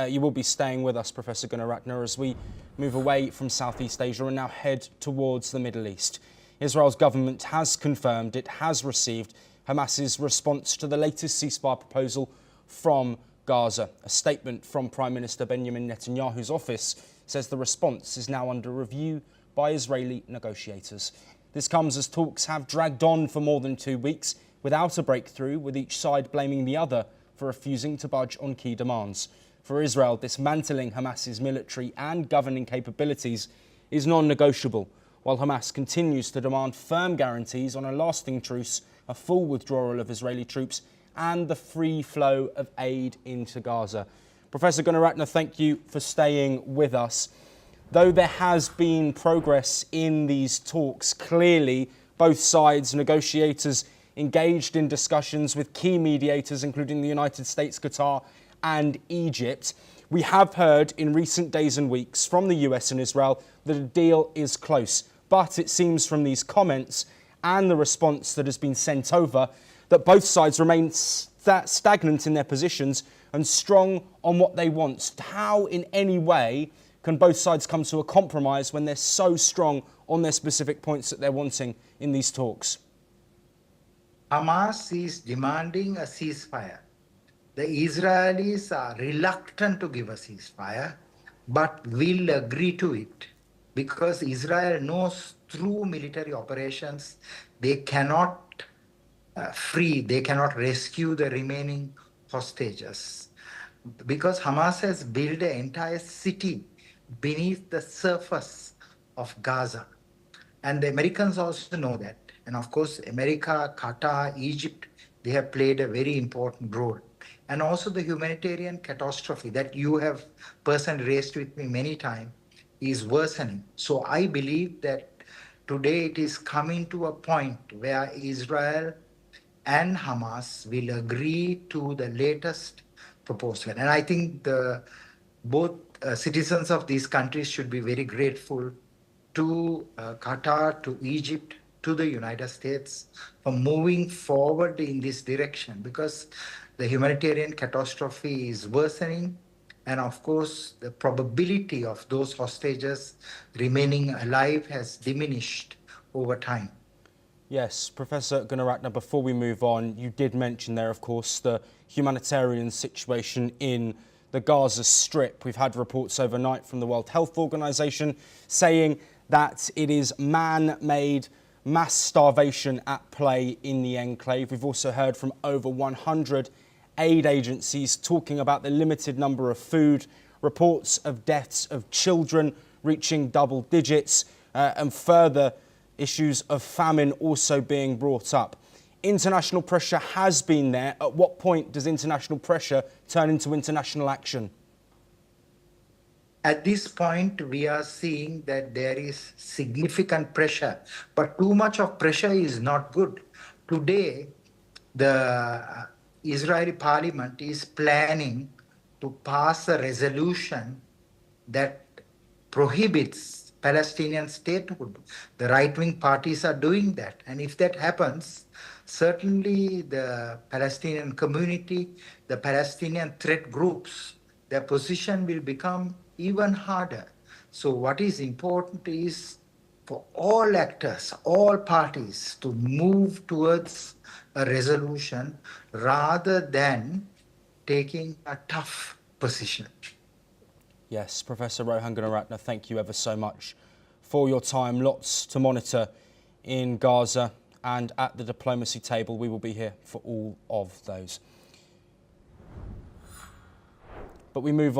You will be staying with us, Professor Gunaratne, as we move away from Southeast Asia and now head towards the Middle East. Israel's government has confirmed it has received Hamas's response to the latest ceasefire proposal from Gaza. A statement from Prime Minister Benjamin Netanyahu's office says the response is now under review by Israeli negotiators. This comes as talks have dragged on for more than 2 weeks without a breakthrough, with each side blaming the other for refusing to budge on key demands. For Israel, dismantling Hamas's military and governing capabilities is non-negotiable, while Hamas continues to demand firm guarantees on a lasting truce, a full withdrawal of Israeli troops and the free flow of aid into Gaza. Professor Gunaratne, thank you for staying with us. Though there has been progress in these talks, clearly both sides, negotiators, engaged in discussions with key mediators, including the United States, Qatar and Egypt. We have heard in recent days and weeks from the US and Israel that a deal is close. But it seems from these comments and the response that has been sent over that both sides remain stagnant in their positions and strong on what they want. How in any way can both sides come to a compromise when they're so strong on their specific points that they're wanting in these talks? Hamas is demanding a ceasefire. The Israelis are reluctant to give a ceasefire, but will agree to it because Israel knows through military operations they cannot they cannot rescue the remaining hostages. Because Hamas has built an entire city beneath the surface of Gaza. And the Americans also know that. And of course, America, Qatar, Egypt, they have played a very important role. And also the humanitarian catastrophe that you have personally raised with me many times is worsening. So I believe that today it is coming to a point where Israel and Hamas will agree to the latest proposal. And I think both citizens of these countries should be very grateful to Qatar, to Egypt, to the United States for moving forward in this direction, because the humanitarian catastrophe is worsening. And of course, the probability of those hostages remaining alive has diminished over time. Yes, Professor Gunaratne, before we move on, you did mention there, of course, the humanitarian situation in the Gaza Strip. We've had reports overnight from the World Health Organization saying that it is man-made mass starvation at play in the enclave. We've also heard from over 100 aid agencies talking about the limited number of food, reports of deaths of children reaching double digits, and further issues of famine also being brought up. International pressure has been there. At what point does international pressure turn into international action? At this point, we are seeing that there is significant pressure, but too much of pressure is not good. Today, the Israeli parliament is planning to pass a resolution that prohibits Palestinian statehood. The right-wing parties are doing that. And if that happens, certainly the Palestinian community, the Palestinian threat groups, their position will become even harder. So what is important is for all actors, all parties to move towards a resolution rather than taking a tough position. Yes, Professor Rohan Gunaratne, thank you ever so much for your time. Lots to monitor in Gaza, and at the diplomacy table, we will be here for all of those. But we move on.